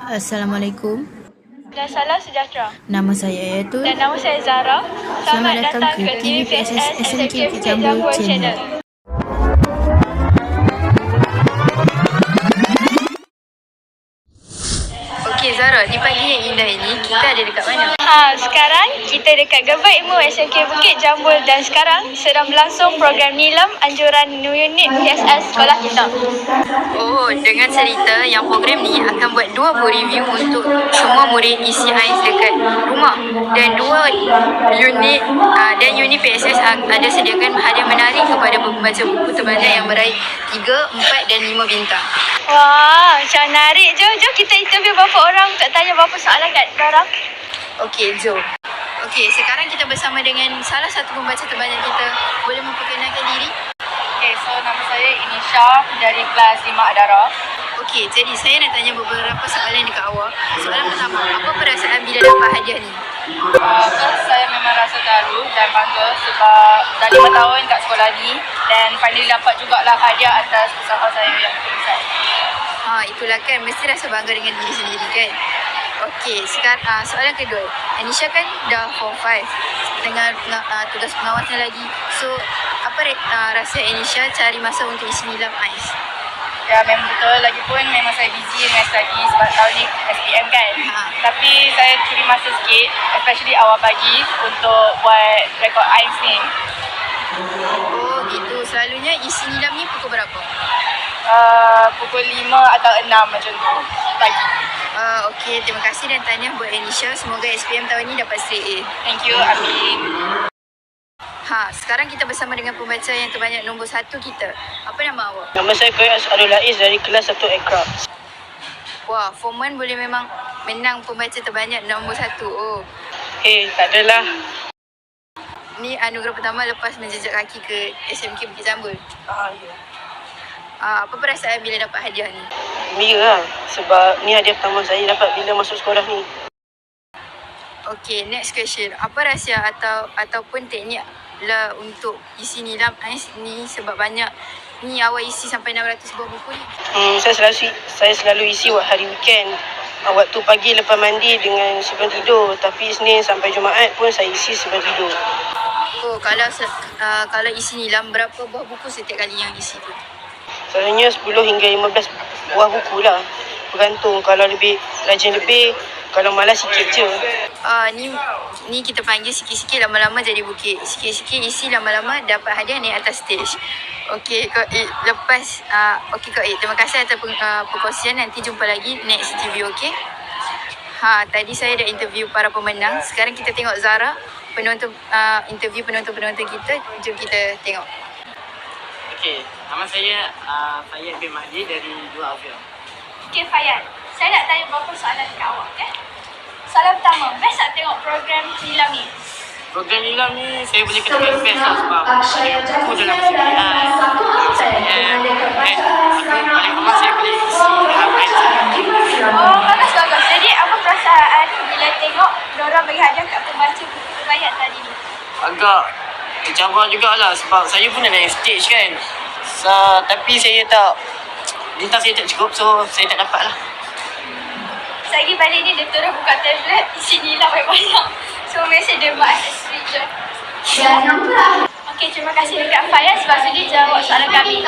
Assalamualaikum. Dan salam sejahtera. Nama saya Ayatul. Dan nama saya Zara. Selamat datang datang ke ke TV PSS TVPSS SMK SMK Bukit Bukit Jambul Jambul Channel. Channel. Okey Zara, di pagi yang indah ini kita ada dekat mana? Sekarang kita dekat Gerbang Ilmu SMK Bukit Jambul dan sekarang sedang berlangsung program Nilam Anjuran Unit PSS sekolah kita. Oh, dengan cerita yang program ni akan buat 2 review untuk semua murid ECI dekat rumah dan 2 unit PSS ada sediakan hadiah menarik kepada pembaca buku terbanyak yang meraih 3, 4 dan 5 bintang. Wah, macam menarik. Jom kita interview berapa orang untuk tanya berapa soalan kat Zara. Okey, jom. Okey, sekarang kita bersama dengan salah satu pembaca terbanyak kita. Boleh memperkenalkan diri? Okay, so nama saya Inisha dari kelas 5 Adara. Okey, jadi saya nak tanya beberapa soalan dekat awak. Soalan pertama, apa perasaan bila dapat hadiah ni? First, saya memang rasa terharu dan bangga sebab dah 5 tahun kat sekolah ni dan finally dapat jugalah hadiah atas usaha saya yang besar. Itulah kan, mesti rasa bangga dengan diri sendiri kan? Okey, sekarang soalan kedua. Anisha kan dah form 5 dengan tugas pengawasnya lagi. So, apa rasa Anisha cari masa untuk isi nilam AIS? Ya, memang betul. Lagipun memang saya busy dengan study sebab tahun ni SPM kan. Tapi saya curi masa sikit, especially awal pagi untuk buat rekod AIS ni. Oh gitu, selalunya isi nilam ni pukul berapa? Pukul 5 atau 6 macam tu pagi. Okey, terima kasih dan tahniah buat Anisha. Semoga SPM tahun ni dapat straight A. Thank you, amin. Sekarang kita bersama dengan pembaca yang terbanyak nombor 1 kita. Apa nama awak? Nama saya Koyas Adul Laiz dari kelas 1 Aircraft. Wah, form 1 boleh memang menang pembaca terbanyak nombor 1. Oh. Tak adalah. Ni anugerah pertama lepas menjejak kaki ke SMK Bukit Jambul. Ya. Apa perasaan bila dapat hadiah ni? Gembira lah. Sebab ni hadiah pertama saya dapat bila masuk sekolah ni. Okay, next question. Apa rahsia ataupun teknik lah untuk isi nilam AIS ni sebab banyak ni awak isi sampai 600 buah buku ni? Saya selalu isi hari weekend. Waktu pagi lepas mandi dengan sebelum tidur. Tapi Isnin sampai Jumaat pun saya isi sebelum tidur. Oh, kalau isi nilam berapa buah buku setiap kali yang isi tu? Selalunya 10 hingga 15 buah buku lah. Bergantung, kalau lebih rajin lebih, kalau malas sikit je. Ni kita panggil sikit-sikit lama-lama jadi bukit. Sikit-sikit isi lama-lama dapat hadiah naik atas stage. Okey, Kak Id, terima kasih atas perkongsian. Nanti jumpa lagi next interview, okey? Tadi saya dah interview para pemenang. Sekarang kita tengok Zara, interview penonton-penonton kita. Jom kita tengok. Okey, nama saya Fayyad bin Mahdi dari Dua Afia. Okey Fayyad, saya nak tanya beberapa soalan dekat awak, okey? Soalan pertama, best tak tengok program Nilam ni? Program Nilam ni saya boleh katakan best lah sebab aku dalam CPI, paling lama saya boleh isi Oh, bagus. Jadi apa perasaan bila tengok diorang bagi hadiah kat pembaca buku terbanyak tadi ni? agak tercabar jugalah sebab saya pun dah naik stage kan. Tapi saya tak, bintang saya tak cukup, so saya tak dapat lah. Lagi balik ni dia terus buka tablet, isi Nilam banyak-banyak. So mesti dia buat accessory je. Okey, terima kasih dekat Fayyad sebab sudi jawab soalan kami.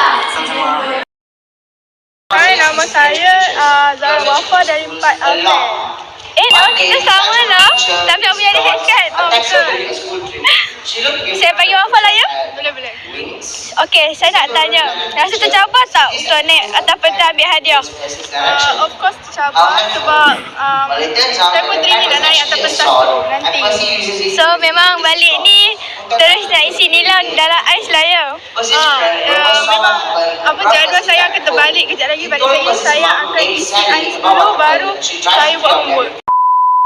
Hai, nama saya Zara Wafa dari 4 Almen. Nama kita sama lah. Tapi aku punya ada head kan? Oh, betul. Saya panggil Wafa lah ya? Boleh. Okey, saya nak tanya. Rasa tercabar tak untuk naik ataupun ambil hadiah? Of course tercabar sebab saya pun teringin nak naik atas pentas tu nanti. So memang balik ni terus nak isi nilam dalam AIS lah ya? Memang jadual saya akan terbalik kejap lagi balik saya akan isi AIS dulu baru saya buat homework.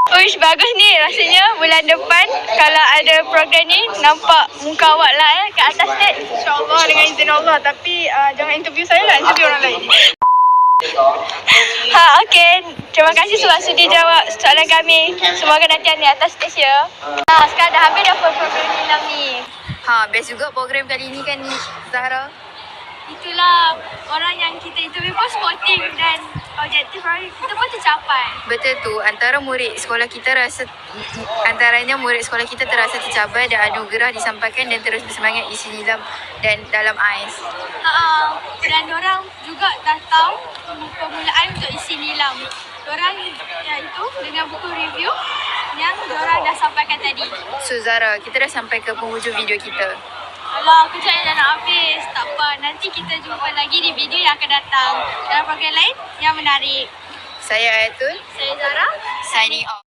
Uish, bagus ni rasanya bulan depan kalau ada program ni nampak muka awak lah kat atas stage. InsyaAllah dengan izin Allah. Tapi jangan interview saya lah, interview orang lain. Okey. Terima kasih sebab sudi jawab soalan kami. Semoga nanti anda atas stage ya. Sekarang dah habis dah program nilam ni. Best juga program kali ni kan Zahra? itulah orang yang kita interview pun sporting dan objektif kita pun tercapai. Betul tu, antaranya murid sekolah kita terasa tercapai dan anugerah disampaikan dan terus bersemangat isi nilam dan dalam AIS. Dan diorang juga datang permulaan untuk isi nilam. Diorang iaitu dengan buku review yang diorang dah sampaikan tadi. So Zara, kita dah sampai ke penghujung video kita. Alah, aku cakap dah nak habis. Tak apa, nanti kita jumpa lagi di video yang akan datang dalam program lain yang menarik. Saya Ayatul, Saya Zara. signing off.